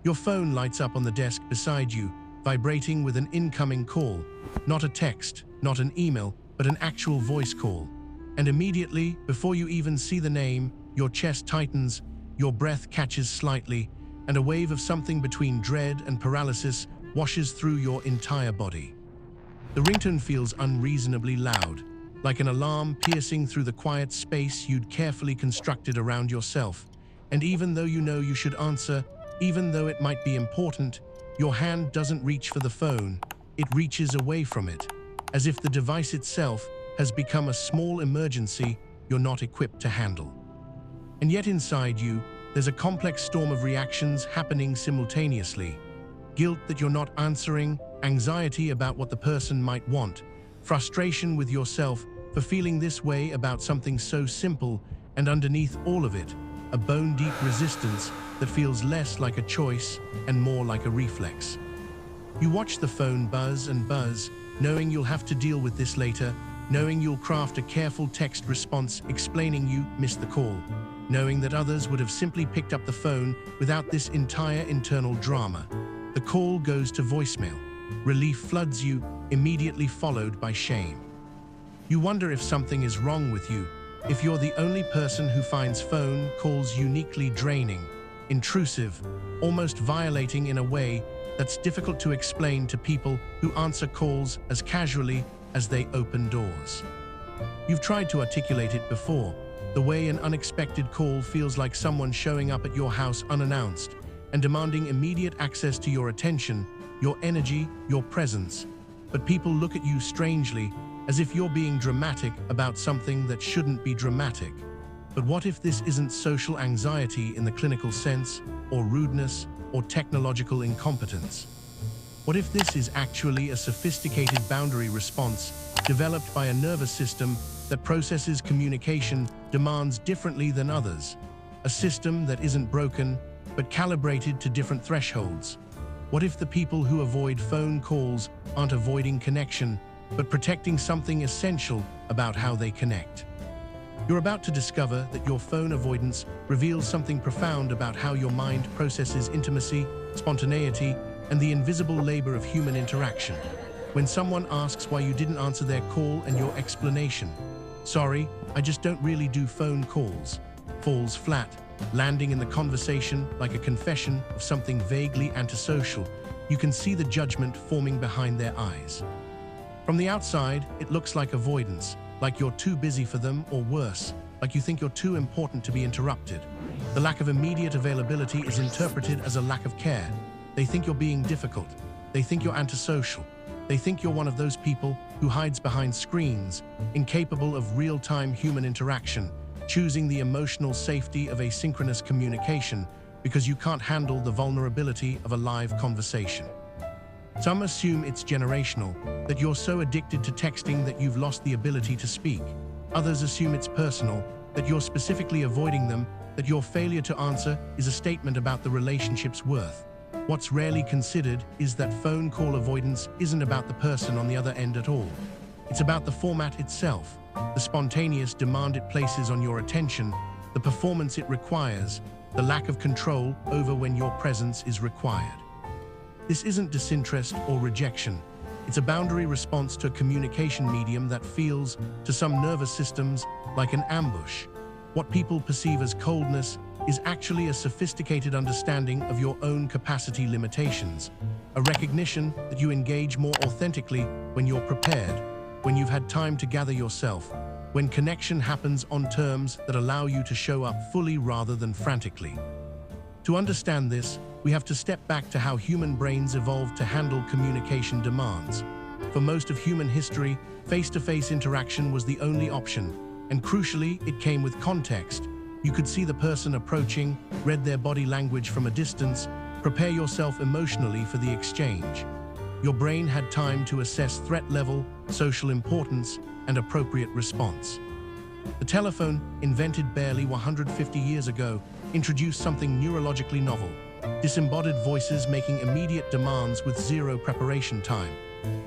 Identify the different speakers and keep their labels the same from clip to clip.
Speaker 1: Your phone lights up on the desk beside you, vibrating with an incoming call. Not a text, not an email, but an actual voice call. And immediately, before you even see the name, your chest tightens, your breath catches slightly, and a wave of something between dread and paralysis washes through your entire body. The ringtone feels unreasonably loud, like an alarm piercing through the quiet space you'd carefully constructed around yourself. And even though you know you should answer, even though it might be important, your hand doesn't reach for the phone, it reaches away from it, as if the device itself has become a small emergency you're not equipped to handle. And yet inside you, there's a complex storm of reactions happening simultaneously. Guilt that you're not answering, anxiety about what the person might want, frustration with yourself for feeling this way about something so simple, and underneath all of it, a bone-deep resistance that feels less like a choice and more like a reflex. You watch the phone buzz and buzz, knowing you'll have to deal with this later, knowing you'll craft a careful text response explaining you missed the call, knowing that others would have simply picked up the phone without this entire internal drama. The call goes to voicemail. Relief floods you, immediately followed by shame. You wonder if something is wrong with you, if you're the only person who finds phone calls uniquely draining, intrusive, almost violating in a way that's difficult to explain to people who answer calls as casually as they open doors. You've tried to articulate it before, the way an unexpected call feels like someone showing up at your house unannounced and demanding immediate access to your attention, your energy, your presence. But people look at you strangely, as if you're being dramatic about something that shouldn't be dramatic. But what if this isn't social anxiety in the clinical sense, or rudeness, or technological incompetence? What if this is actually a sophisticated boundary response developed by a nervous system that processes communication demands differently than others? A system that isn't broken, but calibrated to different thresholds? What if the people who avoid phone calls aren't avoiding connection, but protecting something essential about how they connect? You're about to discover that your phone avoidance reveals something profound about how your mind processes intimacy, spontaneity, and the invisible labor of human interaction. When someone asks why you didn't answer their call and your explanation, "Sorry, I just don't really do phone calls," falls flat, landing in the conversation like a confession of something vaguely antisocial, you can see the judgment forming behind their eyes. From the outside, it looks like avoidance, like you're too busy for them, or worse, like you think you're too important to be interrupted. The lack of immediate availability is interpreted as a lack of care. They think you're being difficult. They think you're antisocial. They think you're one of those people who hides behind screens, incapable of real-time human interaction, choosing the emotional safety of asynchronous communication because you can't handle the vulnerability of a live conversation. Some assume it's generational, that you're so addicted to texting that you've lost the ability to speak. Others assume it's personal, that you're specifically avoiding them, that your failure to answer is a statement about the relationship's worth. What's rarely considered is that phone call avoidance isn't about the person on the other end at all. It's about the format itself, the spontaneous demand it places on your attention, the performance it requires, the lack of control over when your presence is required. This isn't disinterest or rejection. It's a boundary response to a communication medium that feels, to some nervous systems, like an ambush. What people perceive as coldness is actually a sophisticated understanding of your own capacity limitations, a recognition that you engage more authentically when you're prepared, when you've had time to gather yourself, when connection happens on terms that allow you to show up fully rather than frantically. To understand this, we have to step back to how human brains evolved to handle communication demands. For most of human history, face-to-face interaction was the only option, and crucially, it came with context. You could see the person approaching, read their body language from a distance, prepare yourself emotionally for the exchange. Your brain had time to assess threat level, social importance, and appropriate response. The telephone, invented barely 150 years ago, introduced something neurologically novel: disembodied voices making immediate demands with zero preparation time.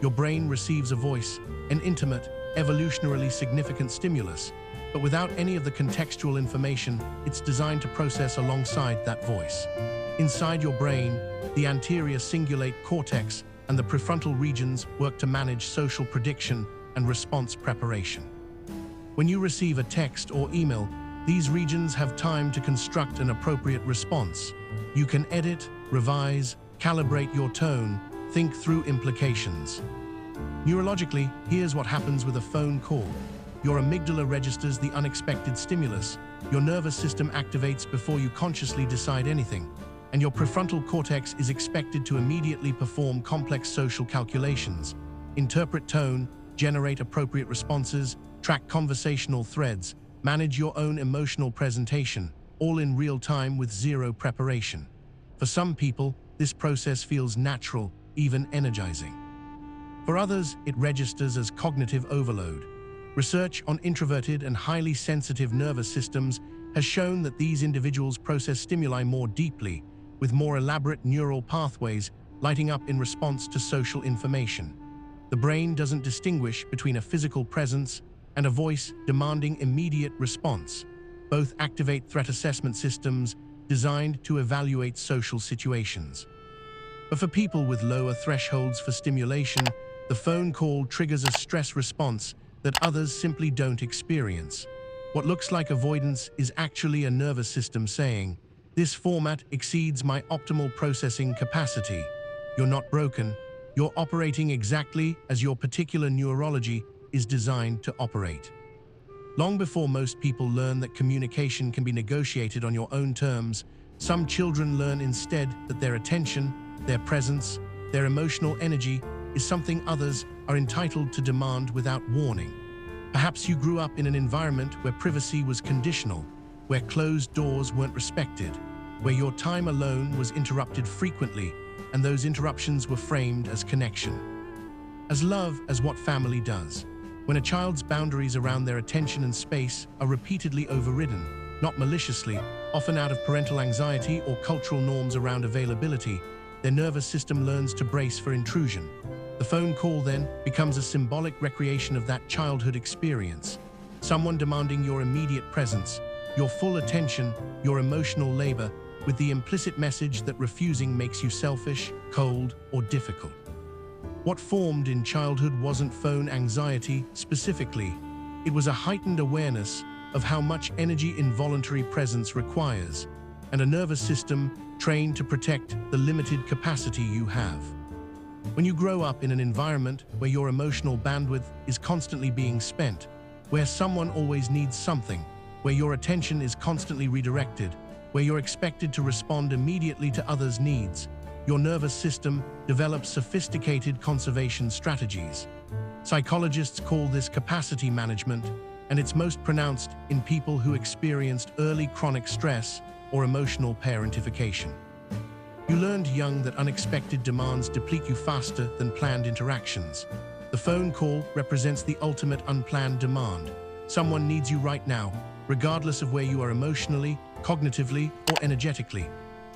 Speaker 1: Your brain receives a voice, an intimate, evolutionarily significant stimulus, but without any of the contextual information it's designed to process alongside that voice. Inside your brain, the anterior cingulate cortex and the prefrontal regions work to manage social prediction and response preparation. When you receive a text or email, these regions have time to construct an appropriate response. You can edit, revise, calibrate your tone, think through implications. Neurologically, here's what happens with a phone call. Your amygdala registers the unexpected stimulus, your nervous system activates before you consciously decide anything, and your prefrontal cortex is expected to immediately perform complex social calculations, interpret tone, generate appropriate responses, track conversational threads, manage your own emotional presentation, all in real time with zero preparation. For some people, this process feels natural, even energizing. For others, it registers as cognitive overload. Research on introverted and highly sensitive nervous systems has shown that these individuals process stimuli more deeply, with more elaborate neural pathways lighting up in response to social information. The brain doesn't distinguish between a physical presence and a voice demanding immediate response. Both activate threat assessment systems designed to evaluate social situations. But for people with lower thresholds for stimulation, the phone call triggers a stress response that others simply don't experience. What looks like avoidance is actually a nervous system saying, "This format exceeds my optimal processing capacity." You're not broken. You're operating exactly as your particular neurology is designed to operate. Long before most people learn that communication can be negotiated on your own terms, some children learn instead that their attention, their presence, their emotional energy is something others are entitled to demand without warning. Perhaps you grew up in an environment where privacy was conditional, where closed doors weren't respected, where your time alone was interrupted frequently, and those interruptions were framed as connection. As love as what family does. When a child's boundaries around their attention and space are repeatedly overridden, not maliciously, often out of parental anxiety or cultural norms around availability, their nervous system learns to brace for intrusion. The phone call then becomes a symbolic recreation of that childhood experience. Someone demanding your immediate presence, your full attention, your emotional labor, with the implicit message that refusing makes you selfish, cold, or difficult. What formed in childhood wasn't phone anxiety specifically. It was a heightened awareness of how much energy involuntary presence requires, and a nervous system trained to protect the limited capacity you have. When you grow up in an environment where your emotional bandwidth is constantly being spent, where someone always needs something, where your attention is constantly redirected, where you're expected to respond immediately to others' needs, your nervous system develops sophisticated conservation strategies. Psychologists call this capacity management, and it's most pronounced in people who experienced early chronic stress or emotional parentification. You learned young that unexpected demands deplete you faster than planned interactions. The phone call represents the ultimate unplanned demand. Someone needs you right now, regardless of where you are emotionally, cognitively, or energetically.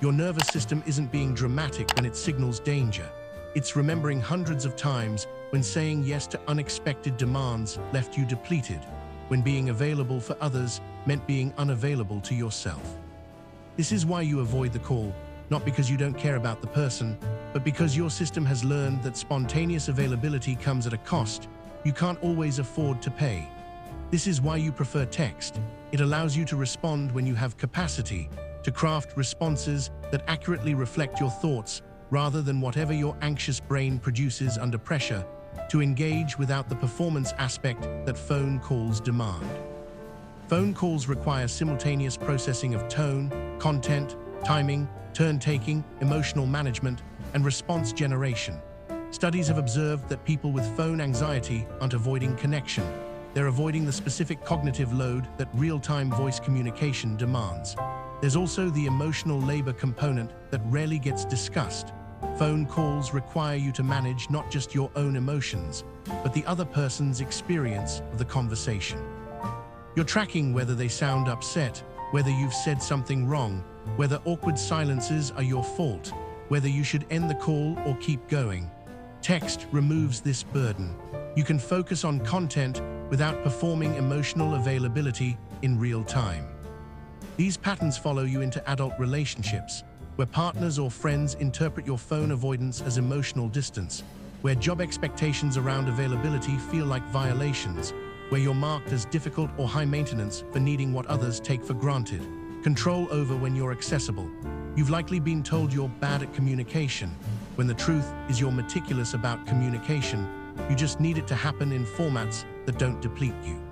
Speaker 1: Your nervous system isn't being dramatic when it signals danger. It's remembering hundreds of times when saying yes to unexpected demands left you depleted, when being available for others meant being unavailable to yourself. This is why you avoid the call, not because you don't care about the person, but because your system has learned that spontaneous availability comes at a cost you can't always afford to pay. This is why you prefer text. It allows you to respond when you have capacity, to craft responses that accurately reflect your thoughts rather than whatever your anxious brain produces under pressure, to engage without the performance aspect that phone calls demand. Phone calls require simultaneous processing of tone, content, timing, turn-taking, emotional management, and response generation. Studies have observed that people with phone anxiety aren't avoiding connection. They're avoiding the specific cognitive load that real-time voice communication demands. There's also the emotional labor component that rarely gets discussed. Phone calls require you to manage not just your own emotions, but the other person's experience of the conversation. You're tracking whether they sound upset, whether you've said something wrong, whether awkward silences are your fault, whether you should end the call or keep going. Text removes this burden. You can focus on content without performing emotional availability in real time. These patterns follow you into adult relationships. where partners or friends interpret your phone avoidance as emotional distance, where job expectations around availability feel like violations, where you're marked as difficult or high maintenance for needing what others take for granted. Control over when you're accessible. You've likely been told you're bad at communication, when the truth is you're meticulous about communication. You just need it to happen in formats that don't deplete you.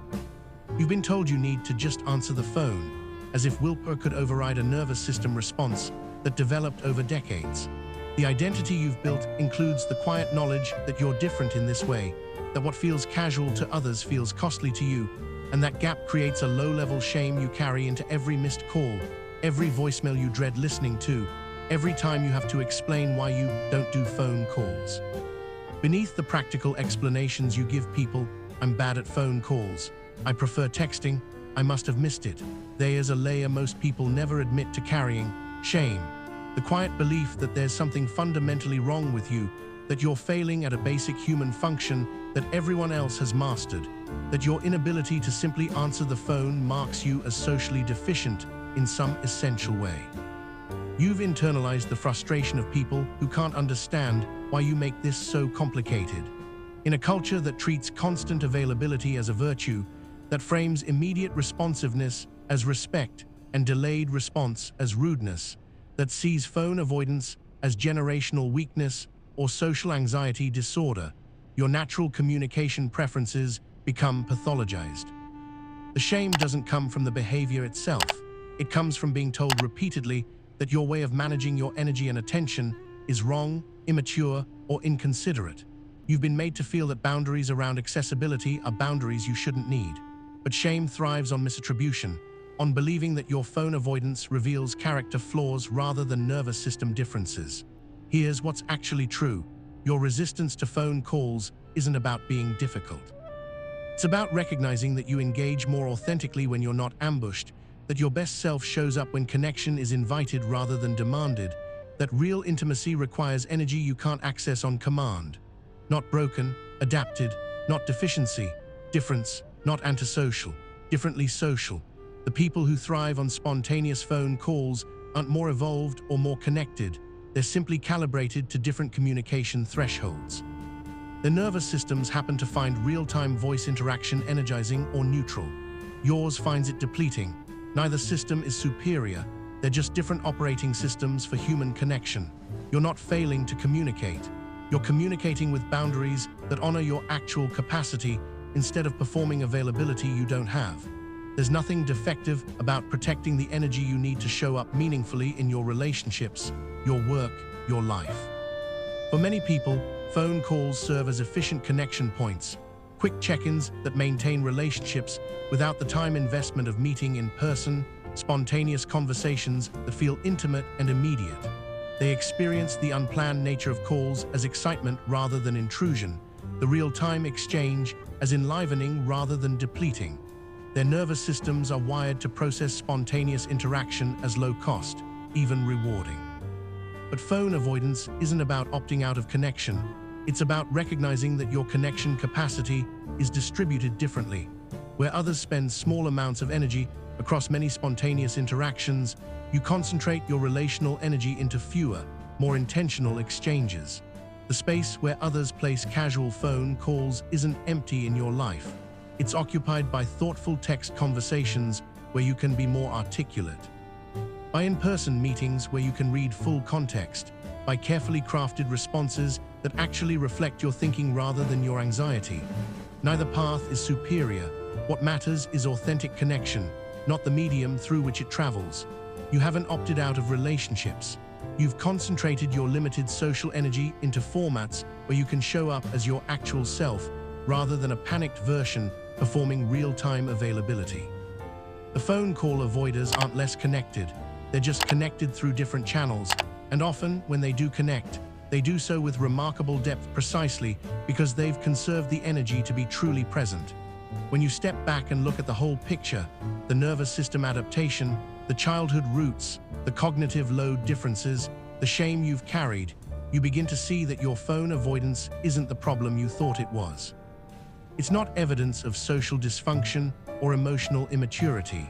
Speaker 1: You've been told you need to just answer the phone, as if willpower could override a nervous system response that developed over decades. The identity you've built includes the quiet knowledge that you're different in this way, that what feels casual to others feels costly to you, and that gap creates a low-level shame you carry into every missed call, every voicemail you dread listening to, every time you have to explain why you don't do phone calls. Beneath the practical explanations you give people, "I'm bad at phone calls, I prefer texting, I must have missed it," there is a layer most people never admit to carrying: shame. The quiet belief that there's something fundamentally wrong with you, that you're failing at a basic human function that everyone else has mastered, that your inability to simply answer the phone marks you as socially deficient in some essential way. You've internalized the frustration of people who can't understand why you make this so complicated. In a culture that treats constant availability as a virtue, that frames immediate responsiveness as respect and delayed response as rudeness, that sees phone avoidance as generational weakness or social anxiety disorder, your natural communication preferences become pathologized. The shame doesn't come from the behavior itself. It comes from being told repeatedly that your way of managing your energy and attention is wrong, immature, or inconsiderate. You've been made to feel that boundaries around accessibility are boundaries you shouldn't need. But shame thrives on misattribution, on believing that your phone avoidance reveals character flaws rather than nervous system differences. Here's what's actually true. Your resistance to phone calls isn't about being difficult. It's about recognizing that you engage more authentically when you're not ambushed, that your best self shows up when connection is invited rather than demanded, that real intimacy requires energy you can't access on command. Not broken, adapted, not deficiency, difference, not antisocial, differently social. The people who thrive on spontaneous phone calls aren't more evolved or more connected. They're simply calibrated to different communication thresholds. Their nervous systems happen to find real-time voice interaction energizing or neutral. Yours finds it depleting. Neither system is superior. They're just different operating systems for human connection. You're not failing to communicate. You're communicating with boundaries that honor your actual capacity instead of performing availability you don't have. There's nothing defective about protecting the energy you need to show up meaningfully in your relationships, your work, your life. For many people, phone calls serve as efficient connection points, quick check-ins that maintain relationships without the time investment of meeting in person, spontaneous conversations that feel intimate and immediate. They experience the unplanned nature of calls as excitement rather than intrusion, the real-time exchange as enlivening rather than depleting. Their nervous systems are wired to process spontaneous interaction as low cost, even rewarding. But phone avoidance isn't about opting out of connection. It's about recognizing that your connection capacity is distributed differently. Where others spend small amounts of energy across many spontaneous interactions, you concentrate your relational energy into fewer, more intentional exchanges. The space where others place casual phone calls isn't empty in your life. It's occupied by thoughtful text conversations where you can be more articulate, by in-person meetings where you can read full context, by carefully crafted responses that actually reflect your thinking rather than your anxiety. Neither path is superior. What matters is authentic connection, not the medium through which it travels. You haven't opted out of relationships. You've concentrated your limited social energy into formats where you can show up as your actual self rather than a panicked version performing real-time availability. The phone call avoiders aren't less connected. They're just connected through different channels, and often, when they do connect, they do so with remarkable depth precisely because they've conserved the energy to be truly present. When you step back and look at the whole picture, the nervous system adaptation, the childhood roots, the cognitive load differences, the shame you've carried, you begin to see that your phone avoidance isn't the problem you thought it was. It's not evidence of social dysfunction or emotional immaturity.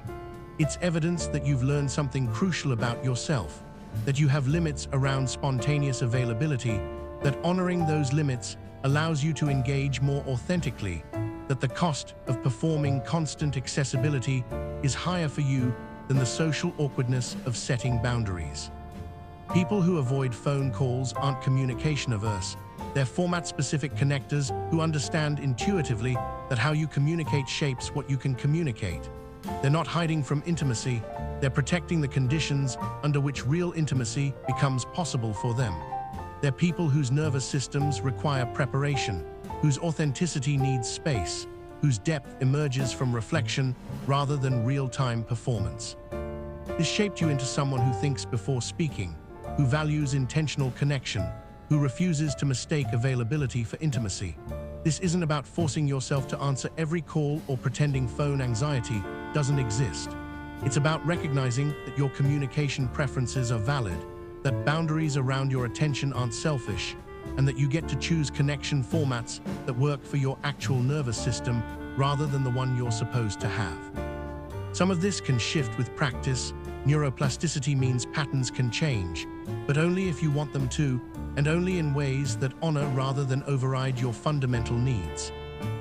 Speaker 1: It's evidence that you've learned something crucial about yourself, that you have limits around spontaneous availability, that honoring those limits allows you to engage more authentically, that the cost of performing constant accessibility is higher for you than the social awkwardness of setting boundaries. People who avoid phone calls aren't communication averse. They're format-specific connectors who understand intuitively that how you communicate shapes what you can communicate. They're not hiding from intimacy, they're protecting the conditions under which real intimacy becomes possible for them. They're people whose nervous systems require preparation, whose authenticity needs space, whose depth emerges from reflection rather than real-time performance. This shaped you into someone who thinks before speaking, who values intentional connection, who refuses to mistake availability for intimacy. This isn't about forcing yourself to answer every call or pretending phone anxiety doesn't exist. It's about recognizing that your communication preferences are valid, that boundaries around your attention aren't selfish, and that you get to choose connection formats that work for your actual nervous system rather than the one you're supposed to have. Some of this can shift with practice. Neuroplasticity means patterns can change, but only if you want them to, and only in ways that honor rather than override your fundamental needs.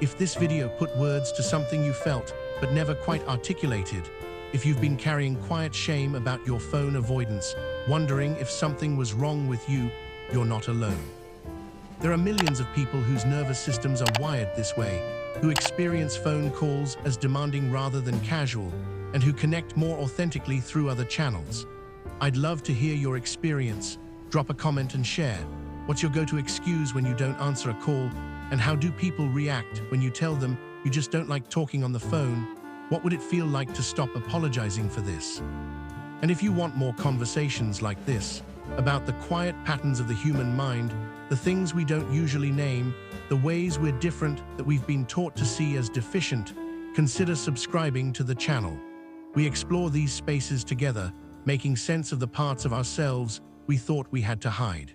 Speaker 1: If this video put words to something you felt but never quite articulated, if you've been carrying quiet shame about your phone avoidance, wondering if something was wrong with you, you're not alone. There are millions of people whose nervous systems are wired this way, who experience phone calls as demanding rather than casual, and who connect more authentically through other channels. I'd love to hear your experience. Drop a comment and share. What's your go-to excuse when you don't answer a call? And how do people react when you tell them you just don't like talking on the phone? What would it feel like to stop apologizing for this? And if you want more conversations like this, about the quiet patterns of the human mind, the things we don't usually name, the ways we're different that we've been taught to see as deficient, consider subscribing to the channel. We explore these spaces together, making sense of the parts of ourselves we thought we had to hide.